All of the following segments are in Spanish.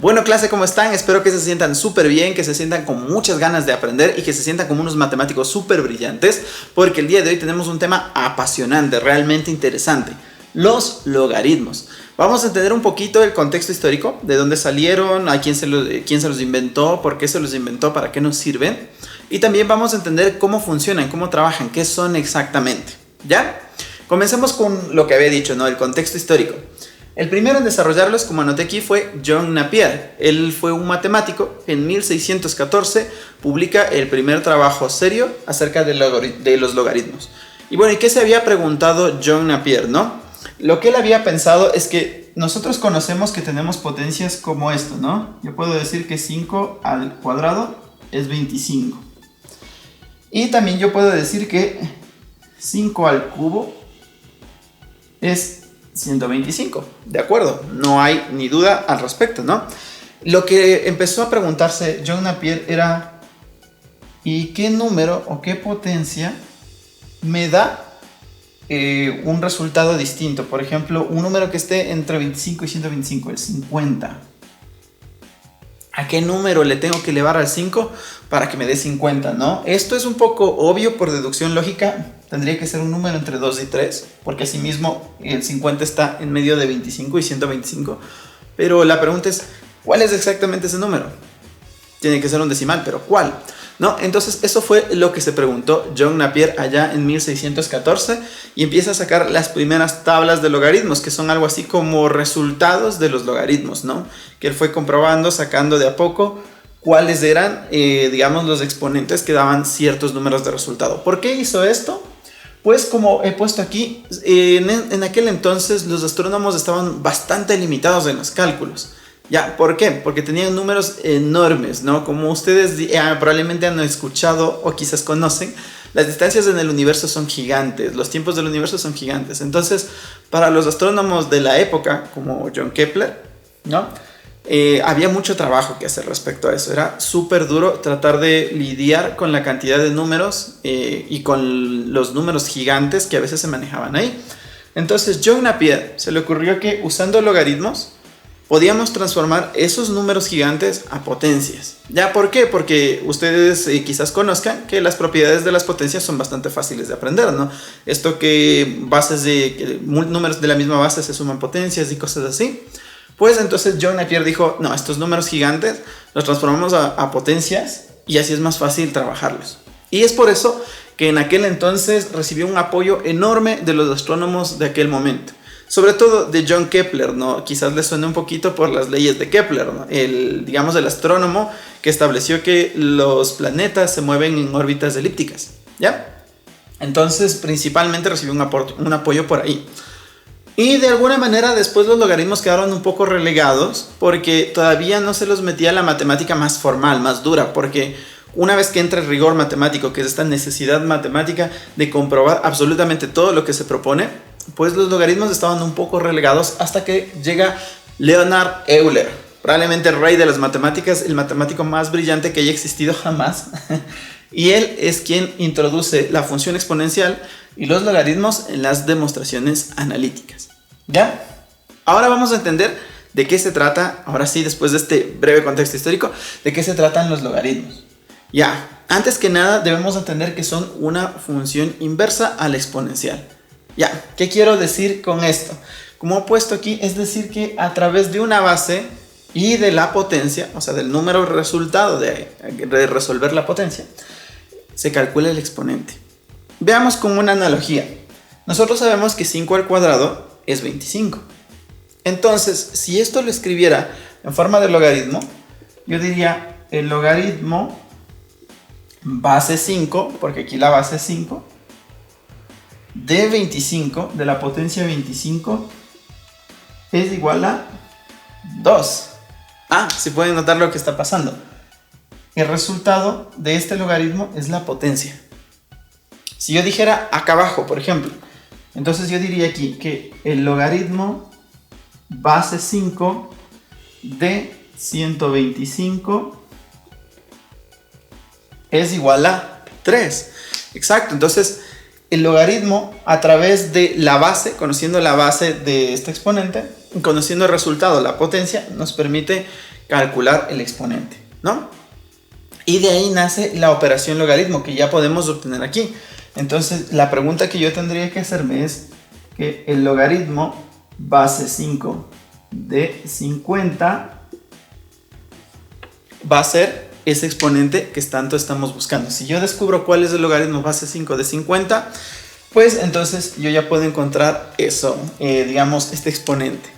Bueno, clase, ¿cómo están? Espero que se sientan súper bien, que se sientan con muchas ganas de aprender y que se sientan como unos matemáticos súper brillantes, porque el día de hoy tenemos un tema apasionante, realmente interesante: los logaritmos. Vamos a entender un poquito el contexto histórico, de dónde salieron, a quién se los inventó, por qué se los inventó, para qué nos sirven. Y también vamos a entender cómo funcionan, cómo trabajan, qué son exactamente. ¿Ya? Comencemos con lo que había dicho, ¿no? El contexto histórico. El primero en desarrollarlos, como anoté aquí, fue John Napier. Él fue un matemático que en 1614 publica el primer trabajo serio acerca de los logaritmos. Y bueno, ¿y qué se había preguntado John Napier, no? Lo que él había pensado es que nosotros conocemos que tenemos potencias como esto, ¿no? Yo puedo decir que 5 al cuadrado es 25. Y también yo puedo decir que 5 al cubo es 125, ¿de acuerdo? No hay ni duda al respecto, ¿no? Lo que empezó a preguntarse John Napier era: ¿y qué número o qué potencia me da un resultado distinto? Por ejemplo, un número que esté entre 25 y 125, el 50. ¿A qué número le tengo que elevar al 5 para que me dé 50, no? Esto es un poco obvio por deducción lógica. Tendría que ser un número entre 2 y 3, porque asimismo el 50 está en medio de 25 y 125. Pero la pregunta es, ¿cuál es exactamente ese número? Tiene que ser un decimal, pero ¿cuál? ¿No? Entonces eso fue lo que se preguntó John Napier allá en 1614 y empieza a sacar las primeras tablas de logaritmos, que son algo así como resultados de los logaritmos, ¿no? Que él fue comprobando, sacando de a poco cuáles eran, digamos, los exponentes que daban ciertos números de resultado. ¿Por qué hizo esto? Pues como he puesto aquí, en aquel entonces los astrónomos estaban bastante limitados en los cálculos. ¿Ya? ¿Por qué? Porque tenían números enormes, ¿no? Como ustedes probablemente han escuchado o quizás conocen, las distancias en el universo son gigantes, los tiempos del universo son gigantes. Entonces, para los astrónomos de la época, como John Kepler, ¿no? Había mucho trabajo que hacer respecto a eso. Era súper duro tratar de lidiar con la cantidad de números y con los números gigantes que a veces se manejaban ahí. Entonces, John Napier se le ocurrió que usando logaritmos podíamos transformar esos números gigantes a potencias. ¿Ya? ¿Por qué? Porque ustedes quizás conozcan que las propiedades de las potencias son bastante fáciles de aprender, ¿no? Esto que números de la misma base se suman potencias y cosas así. Pues entonces John Napier dijo, no, estos números gigantes los transformamos a potencias y así es más fácil trabajarlos. Y es por eso que en aquel entonces recibió un apoyo enorme de los astrónomos de aquel momento. Sobre todo de John Kepler, ¿no? Quizás les suene un poquito por las leyes de Kepler, ¿no? El astrónomo que estableció que los planetas se mueven en órbitas elípticas, ¿ya? Entonces, principalmente recibió un apoyo por ahí. Y de alguna manera después los logaritmos quedaron un poco relegados porque todavía no se los metía la matemática más formal, más dura, porque una vez que entra el rigor matemático, que es esta necesidad matemática de comprobar absolutamente todo lo que se propone, pues los logaritmos estaban un poco relegados hasta que llega Leonhard Euler, probablemente el rey de las matemáticas, el matemático más brillante que haya existido jamás. Y él es quien introduce la función exponencial y los logaritmos en las demostraciones analíticas. ¿Ya? Ahora vamos a entender de qué se trata, ahora sí, después de este breve contexto histórico, de qué se tratan los logaritmos. Ya, antes que nada debemos entender que son una función inversa a la exponencial. Ya, ¿qué quiero decir con esto? Como he puesto aquí, es decir que a través de una base y de la potencia, o sea, del número resultado de resolver la potencia, se calcula el exponente. Veamos con una analogía. Nosotros sabemos que 5 al cuadrado es 25. Entonces, si esto lo escribiera en forma de logaritmo, yo diría el logaritmo base 5, porque aquí la base es 5, de 25, de la potencia 25, es igual a 2. Si pueden notar lo que está pasando. El resultado de este logaritmo es la potencia. Si yo dijera acá abajo, por ejemplo, entonces yo diría aquí que el logaritmo base 5 de 125 es igual a 3. Exacto, entonces el logaritmo a través de la base, conociendo la base de este exponente, conociendo el resultado, la potencia, nos permite calcular el exponente, ¿no? Y de ahí nace la operación logaritmo que ya podemos obtener aquí. Entonces la pregunta que yo tendría que hacerme es que el logaritmo base 5 de 50 va a ser ese exponente que tanto estamos buscando. Si yo descubro cuál es el logaritmo base 5 de 50, pues entonces yo ya puedo encontrar eso, digamos, este exponente,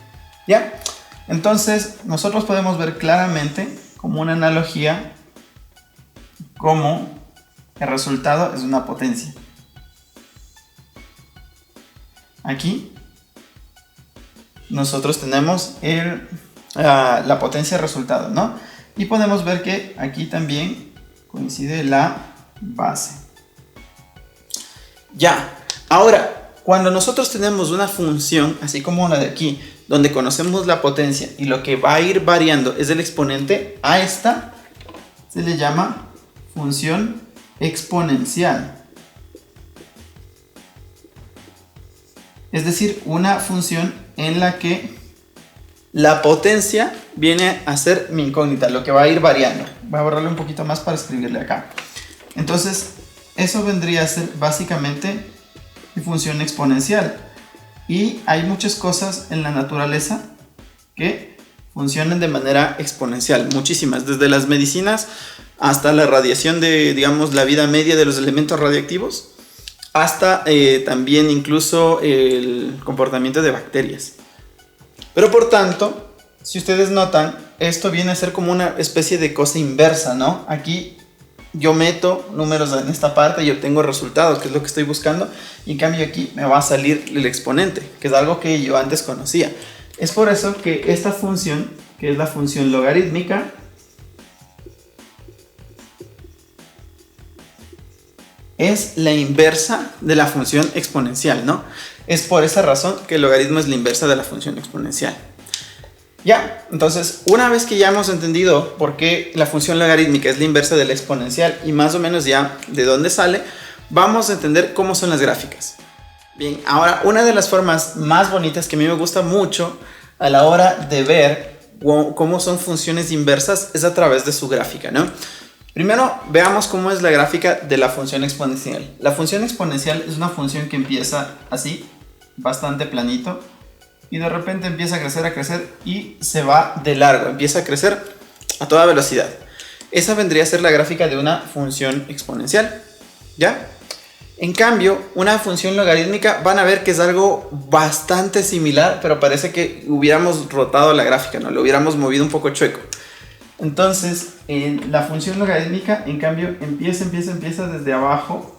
¿ya? Entonces nosotros podemos ver claramente como una analogía cómo el resultado es una potencia. Aquí nosotros tenemos la potencia resultado, ¿no? Y podemos ver que aquí también coincide la base. Ya, ahora, cuando nosotros tenemos una función, así como la de aquí, donde conocemos la potencia y lo que va a ir variando es el exponente, a esta se le llama función exponencial. Es decir, una función en la que la potencia viene a ser mi incógnita, lo que va a ir variando. Voy a borrarle un poquito más para escribirle acá. Entonces, eso vendría a ser básicamente mi función exponencial. Y hay muchas cosas en la naturaleza que funcionan de manera exponencial, muchísimas, desde las medicinas hasta la radiación de, digamos, la vida media de los elementos radiactivos, hasta también incluso el comportamiento de bacterias. Pero por tanto, si ustedes notan, esto viene a ser como una especie de cosa inversa, ¿no? Aquí yo meto números en esta parte y obtengo resultados, que es lo que estoy buscando, y en cambio aquí me va a salir el exponente, que es algo que yo antes conocía. Es por eso que esta función, que es la función logarítmica, es la inversa de la función exponencial, ¿no? Es por esa razón que el logaritmo es la inversa de la función exponencial. Ya, entonces, una vez que ya hemos entendido por qué la función logarítmica es la inversa de la exponencial y más o menos ya de dónde sale, vamos a entender cómo son las gráficas. Bien, ahora una de las formas más bonitas que a mí me gusta mucho a la hora de ver cómo son funciones inversas es a través de su gráfica, ¿no? Primero, veamos cómo es la gráfica de la función exponencial. La función exponencial es una función que empieza así, bastante planito, y de repente empieza a crecer y se va de largo, empieza a crecer a toda velocidad. Esa vendría a ser la gráfica de una función exponencial, ¿ya? En cambio, una función logarítmica van a ver que es algo bastante similar, pero parece que hubiéramos rotado la gráfica, ¿no? Lo hubiéramos movido un poco chueco. Entonces, la función logarítmica, en cambio, empieza desde abajo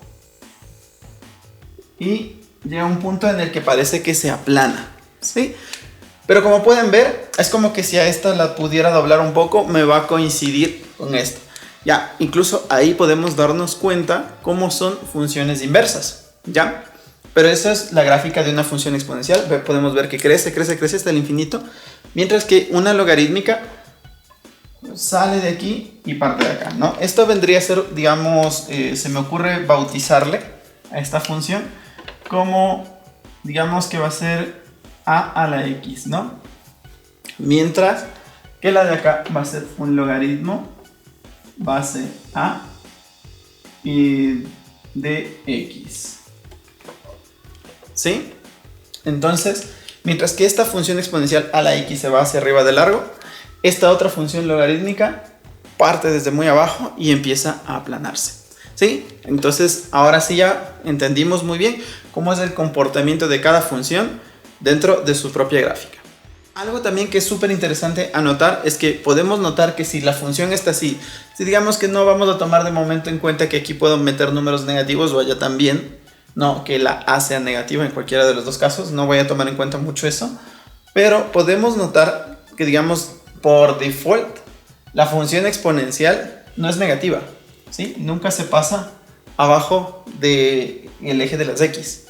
y llega a un punto en el que parece que se aplana, ¿sí? Pero como pueden ver, es como que si a esta la pudiera doblar un poco, me va a coincidir con esta. Ya, incluso ahí podemos darnos cuenta cómo son funciones inversas, ¿ya? Pero esa es la gráfica de una función exponencial. Podemos ver que crece hasta el infinito, mientras que una logarítmica sale de aquí y parte de acá, ¿no? Esto vendría a ser, digamos, se me ocurre bautizarle a esta función como, digamos que va a ser a la x, ¿no? Mientras que la de acá va a ser un logaritmo base a y de x, ¿sí? Entonces, mientras que esta función exponencial a la x se va hacia arriba de largo, esta otra función logarítmica parte desde muy abajo y empieza a aplanarse, ¿sí? Entonces, ahora sí ya entendimos muy bien cómo es el comportamiento de cada función dentro de su propia gráfica. Algo también que es súper interesante anotar es que podemos notar que si la función está así, si digamos que no vamos a tomar de momento en cuenta que aquí puedo meter números negativos o allá también, no, que la a sea negativa en cualquiera de los dos casos, no voy a tomar en cuenta mucho eso, pero podemos notar que, digamos, por default, la función exponencial no es negativa, ¿sí? Nunca se pasa abajo del eje de las x.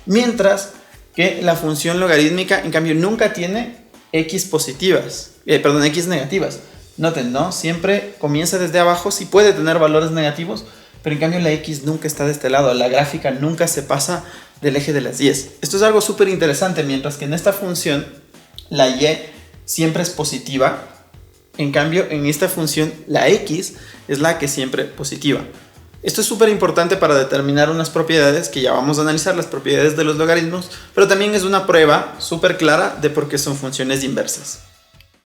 Mientras que la función logarítmica, en cambio, nunca tiene x positivas, x negativas. Noten, ¿no? Siempre comienza desde abajo, sí puede tener valores negativos, pero en cambio la x nunca está de este lado, la gráfica nunca se pasa del eje de las y. Esto es algo súper interesante, mientras que en esta función la y siempre es positiva, En cambio, en esta función, la x es la que siempre positiva. Esto es súper importante para determinar unas propiedades que ya vamos a analizar, las propiedades de los logaritmos, pero también es una prueba súper clara de por qué son funciones inversas.